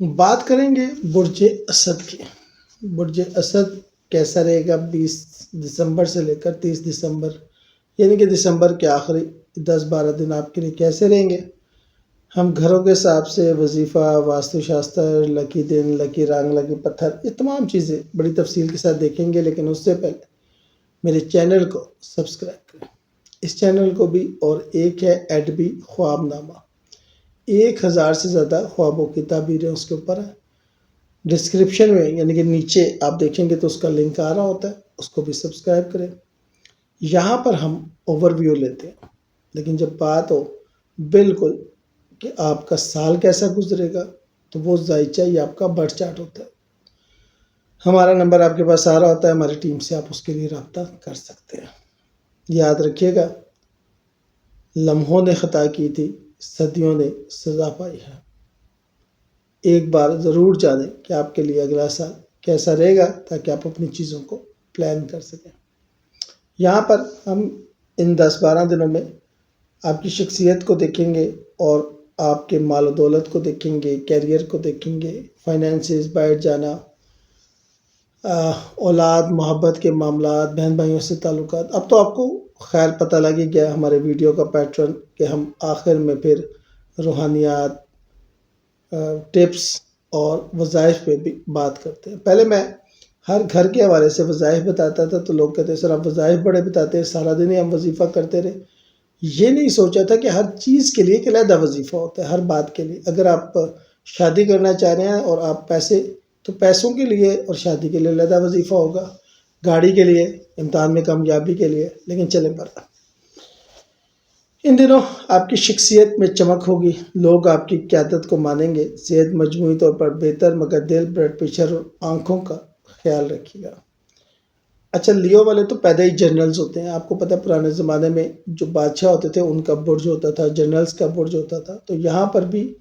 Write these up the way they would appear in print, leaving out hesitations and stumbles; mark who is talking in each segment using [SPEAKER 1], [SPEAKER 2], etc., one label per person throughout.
[SPEAKER 1] بات کریں گے برج اسد کی۔ برج اسد کیسا رہے گا 20 دسمبر سے لے کر 30 دسمبر، یعنی کہ دسمبر کے آخری 10-12 دن آپ کے لیے کیسے رہیں گے۔ ہم گھروں کے حساب سے وظیفہ، واستو شاستر، لکی دن، لکی رنگ، لکی پتھر، یہ تمام چیزیں بڑی تفصیل کے ساتھ دیکھیں گے، لیکن اس سے پہلے میرے چینل کو سبسکرائب کریں۔ اس چینل کو بھی، اور ایک ہے ایڈبی خواب نامہ، 1000 سے زیادہ خوابوں کی تعبیریں اس کے اوپر ہیں۔ ڈسکرپشن میں یعنی کہ نیچے آپ دیکھیں گے تو اس کا لنک آ رہا ہوتا ہے، اس کو بھی سبسکرائب کریں۔ یہاں پر ہم اوور ویو لیتے ہیں، لیکن جب بات ہو بالکل کہ آپ کا سال کیسا گزرے گا تو وہ ذائچہ ہی آپ کا برتھ چارٹ ہوتا ہے۔ ہمارا نمبر آپ کے پاس آ رہا ہوتا ہے، ہماری ٹیم سے آپ اس کے لیے رابطہ کر سکتے ہیں۔ یاد رکھیے گا، لمحوں نے خطا کی تھی، صدیوں نے سزا پائی ہے۔ ایک بار ضرور جانیں کہ آپ کے لیے اگلا سال کیسا رہے گا، تاکہ آپ اپنی چیزوں کو پلان کر سکیں۔ یہاں پر ہم ان 10-12 دنوں میں آپ کی شخصیت کو دیکھیں گے، اور آپ کے مال و دولت کو دیکھیں گے، کیریئر کو دیکھیں گے، فائنینسز، باہر جانا، اولاد، محبت کے معاملات، بہن بھائیوں سے تعلقات۔ اب تو آپ کو خیر پتہ لگ ہی گیا ہمارے ویڈیو کا پیٹرن، کہ ہم آخر میں پھر روحانیات، ٹپس اور وظائف پہ بھی بات کرتے ہیں۔ پہلے میں ہر گھر کے حوالے سے وظائف بتاتا تھا، تو لوگ کہتے ہیں سر آپ وظائف بڑے بتاتے ہیں، سارا دن ہی ہم وظیفہ کرتے رہے۔ یہ نہیں سوچا تھا کہ ہر چیز کے لیے ایک علیحدہ وظیفہ ہوتا ہے، ہر بات کے لیے۔ اگر آپ شادی کرنا چاہ رہے ہیں اور آپ تو پیسوں کے لیے اور شادی کے لیے علیحدہ وظیفہ ہوگا، گاڑی کے لیے، امتحان میں کامیابی کے لیے۔ لیکن چلیں پر ان دنوں آپ کی شخصیت میں چمک ہوگی، لوگ آپ کی قیادت کو مانیں گے، صحت مجموعی طور پر بہتر، مگر دل، بلڈ پریشر اور آنکھوں کا خیال رکھیے گا۔ اچھا، لیو والے تو پیدا ہی جنرلز ہوتے ہیں۔ آپ کو پتہ پرانے زمانے میں جو بادشاہ ہوتے تھے ان کا برج ہوتا تھا، جنرلز کا برج ہوتا تھا۔ تو یہاں پر بھی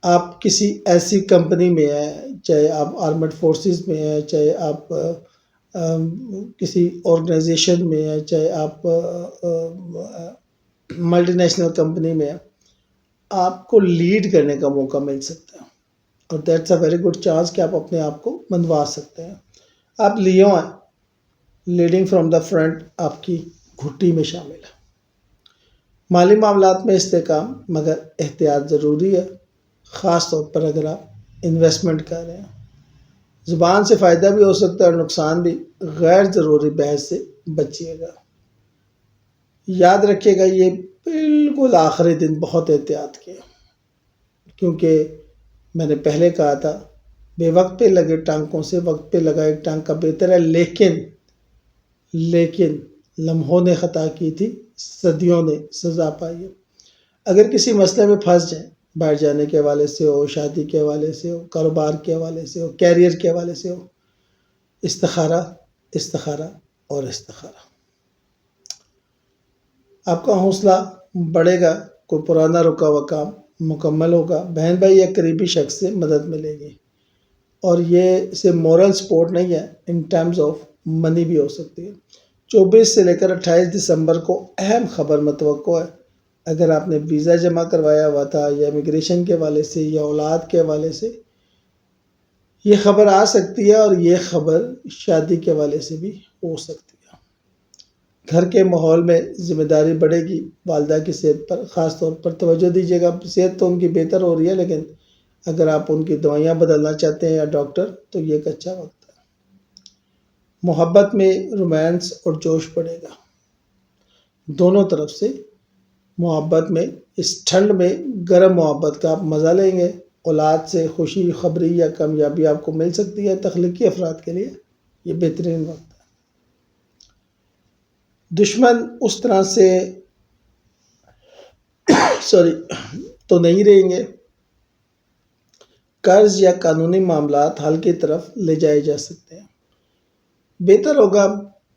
[SPEAKER 1] آپ کسی ایسی کمپنی میں ہیں، چاہے آپ آرمڈ فورسز میں ہیں، چاہے آپ کسی آرگنائزیشن میں ہیں، چاہے آپ ملٹی نیشنل کمپنی میں ہیں، آپ کو لیڈ کرنے کا موقع مل سکتا ہے، اور that's a very good chance کہ آپ اپنے آپ کو منوا سکتے ہیں۔ آپ لیو ہیں، لیڈنگ فرام دا فرنٹ آپ کی گھٹی میں شامل ہے۔ مالی معاملات میں استحکام، مگر احتیاط ضروری ہے، خاص طور پر اگر آپ انویسٹمنٹ کر رہے ہیں۔ زبان سے فائدہ بھی ہو سکتا ہے اور نقصان بھی، غیر ضروری بحث سے بچیے گا۔ یاد رکھیے گا، یہ بالکل آخری دن بہت احتیاط کیا، کیونکہ میں نے پہلے کہا تھا بے وقت پہ لگے ٹانکوں سے وقت پہ لگا ایک ٹانکا بہتر ہے، لیکن لمحوں نے خطا کی تھی، صدیوں نے سزا پائی ہے۔ اگر کسی مسئلے میں پھنس جائیں، باہر جانے کے حوالے سے ہو، شادی کے حوالے سے ہو، کاروبار کے حوالے سے ہو، کیریئر کے حوالے سے ہو، استخارہ، استخارہ اور استخارہ۔ آپ کا حوصلہ بڑھے گا، کوئی پرانا رکا ہوا کام مکمل ہوگا، بہن بھائی یا قریبی شخص سے مدد ملے گی، اور یہ صرف مورل سپورٹ نہیں ہے، ان ٹرمز آف منی بھی ہو سکتی ہے۔ 24 سے لے کر 28 دسمبر کو اہم خبر متوقع ہے۔ اگر آپ نے ویزا جمع کروایا ہوا تھا، یا امیگریشن کے حوالے سے، یا اولاد کے حوالے سے، یہ خبر آ سکتی ہے، اور یہ خبر شادی کے حوالے سے بھی ہو سکتی ہے۔ گھر کے ماحول میں ذمہ داری بڑھے گی، والدہ کی صحت پر خاص طور پر توجہ دیجیے گا۔ صحت تو ان کی بہتر ہو رہی ہے، لیکن اگر آپ ان کی دوائیاں بدلنا چاہتے ہیں یا ڈاکٹر، تو یہ ایک اچھا وقت ہے۔ محبت میں رومانس اور جوش بڑھے گا، دونوں طرف سے محبت میں، اس ٹھنڈ میں گرم محبت کا آپ مزہ لیں گے۔ اولاد سے خوشی خبری یا کامیابی آپ کو مل سکتی ہے۔ تخلیقی افراد کے لیے یہ بہترین وقت ہے۔ دشمن اس طرح سے تو نہیں رہیں گے، قرض یا قانونی معاملات حل کی طرف لے جائے جا سکتے ہیں۔ بہتر ہوگا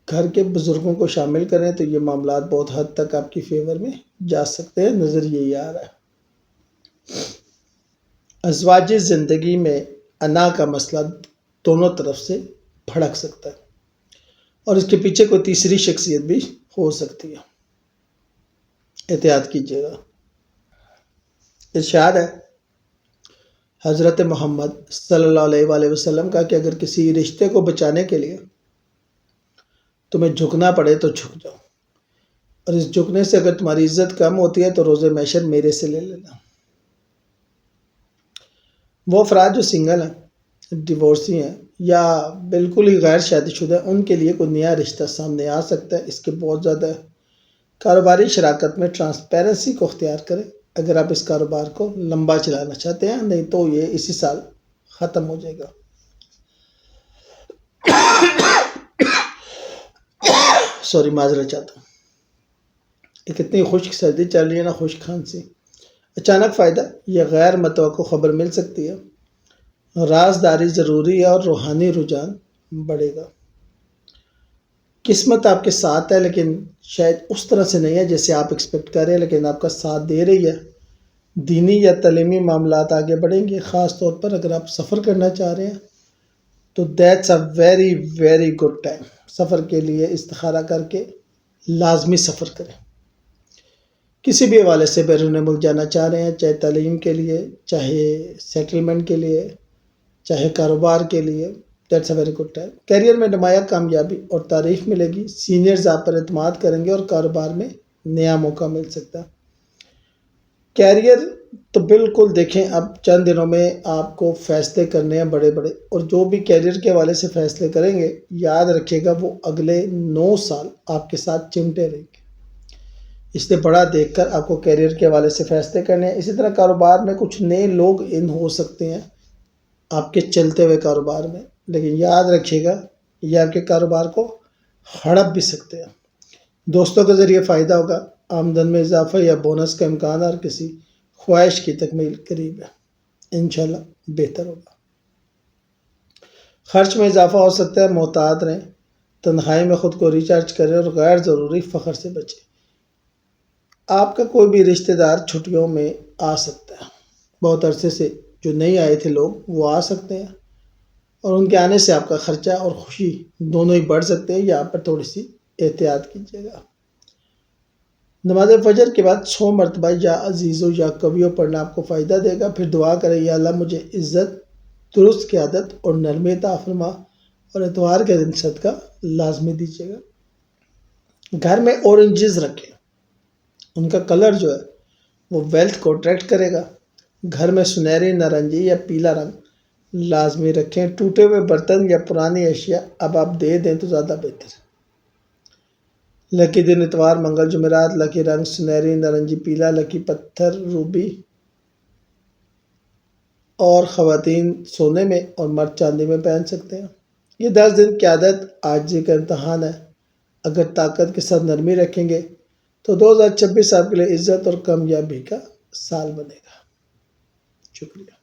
[SPEAKER 1] گھر کے بزرگوں کو شامل کریں، تو یہ معاملات بہت حد تک آپ کی فیور میں جا سکتے ہیں، نظر یہی آ رہا ہے۔ ازواجی زندگی میں انا کا مسئلہ دونوں طرف سے بھڑک سکتا ہے، اور اس کے پیچھے کوئی تیسری شخصیت بھی ہو سکتی ہے، احتیاط کیجیے گا۔ ارشاد ہے، حضرت محمد صلی اللہ علیہ وآلہ وسلم کا کہ اگر کسی رشتے کو بچانے کے لیے تمہیں جھکنا پڑے تو جھک جاؤ، اور اس جھکنے سے اگر تمہاری عزت کم ہوتی ہے تو روز محشر میرے سے لے لینا۔ وہ افراد جو سنگل ہیں، ڈیورسی ہیں یا بالکل ہی غیر شادی شدہ ہیں، ان کے لیے کوئی نیا رشتہ سامنے آ سکتا ہے، اس کے بہت زیادہ کاروباری شراکت میں ٹرانسپیرنسی کو اختیار کریں اگر آپ اس کاروبار کو لمبا چلانا چاہتے ہیں، نہیں تو یہ اسی سال ختم ہو جائے گا۔ سوری، معذرت چاہتا ہوں، ایک اتنی خشک سردی چل رہی ہے نا، خشک کھانسی۔ اچانک فائدہ یا غیر متوقع خبر مل سکتی ہے، رازداری ضروری ہے اور روحانی رجحان بڑھے گا۔ قسمت آپ کے ساتھ ہے لیکن شاید اس طرح سے نہیں ہے جیسے آپ ایکسپیکٹ کر رہے ہیں، لیکن آپ کا ساتھ دے رہی ہے۔ دینی یا تعلیمی معاملات آگے بڑھیں گے، خاص طور پر اگر آپ سفر کرنا چاہ رہے ہیں تو that's a very very good time. سفر کے لیے استخارہ کر کے لازمی سفر کریں۔ کسی بھی حوالے سے بیرون ملک جانا چاہ رہے ہیں، چاہے تعلیم کے لیے، چاہے سیٹلمنٹ کے لیے، چاہے کاروبار کے لیے، that's a very good time. Career میں نمایاں کامیابی اور تعریف ملے گی، سینئرز آپ پر اعتماد کریں گے اور کاروبار میں نیا موقع مل سکتا ہے۔ کیریئر تو بالکل دیکھیں، اب چند دنوں میں آپ کو فیصلے کرنے ہیں بڑے بڑے، اور جو بھی کیریئر کے حوالے سے فیصلے کریں گے یاد رکھیے گا وہ اگلے 9 سال آپ کے ساتھ چمٹے رہیں گے، اس لیے بڑا دیکھ کر آپ کو کیریئر کے حوالے سے فیصلے کرنے ہیں۔ اسی طرح کاروبار میں کچھ نئے لوگ ان ہو سکتے ہیں آپ کے چلتے ہوئے کاروبار میں، لیکن یاد رکھیے گا یہ آپ کے کاروبار کو ہڑپ بھی سکتے ہیں۔ دوستوں کے ذریعے فائدہ ہوگا، آمدن میں اضافہ یا بونس کا امکان اور کسی خواہش کی تکمیل قریب ہے، انشاءاللہ بہتر ہوگا۔ خرچ میں اضافہ ہو سکتا ہے، محتاط رہیں، تنہائی میں خود کو ریچارج کریں اور غیر ضروری فخر سے بچیں۔ آپ کا کوئی بھی رشتہ دار چھٹیوں میں آ سکتا ہے، بہت عرصے سے جو نہیں آئے تھے لوگ وہ آ سکتے ہیں، اور ان کے آنے سے آپ کا خرچہ اور خوشی دونوں ہی بڑھ سکتے ہیں، یا آپ پر تھوڑی سی احتیاط کیجیے گا۔ نماز فجر کے بعد 100 مرتبہ یا عزیزو یا کویو پڑھنا آپ کو فائدہ دے گا۔ پھر دعا کریں، یا اللہ مجھے عزت، درست قیادت اور نرمی عطا فرما، اور اتوار کے دن صدقہ لازمی دیجیے گا۔ گھر میں اورنجز رکھیں، ان کا کلر جو ہے وہ ویلتھ کو اٹریکٹ کرے گا۔ گھر میں سنہری، نارنجی یا پیلا رنگ لازمی رکھیں۔ ٹوٹے ہوئے برتن یا پرانی اشیاء اب آپ دے دیں تو زیادہ بہتر ہے۔ لکی دن اتوار، منگل، جمعرات۔ لکی رنگ سنہری، نارنجی، پیلا۔ لکی پتھر روبی، اور خواتین سونے میں اور مرد چاندی میں پہن سکتے ہیں۔ یہ 10 دن قیادت عاجزی کا امتحان ہے، اگر طاقت کے ساتھ نرمی رکھیں گے تو 2026 آپ کے لیے عزت اور کامیابی کا سال بنے گا۔ شکریہ۔